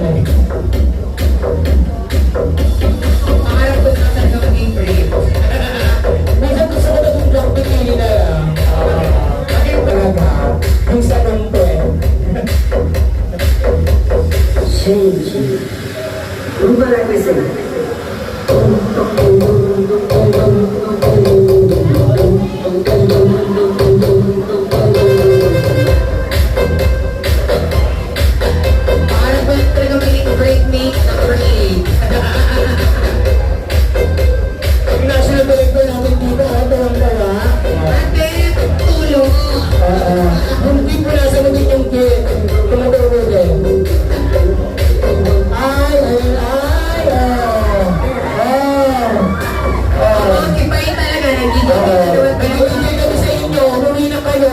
Pangarap ko na talaga maging brave. Minsan gusto ko na kung job bikini na lang. Bakit talaga? Yung sa nunto eh. Change. Rumba like this. Pangarap ko na talaga maging breakmate na brave. Yung national director namin dito, tuwang-tawa. Ate, tulong. Hindi po nasa namin yung kid. Tumuturo din. Okay, pa rin talaga. Nagiging Nag-ibigay kami sa inyo. Umuwi na kayo.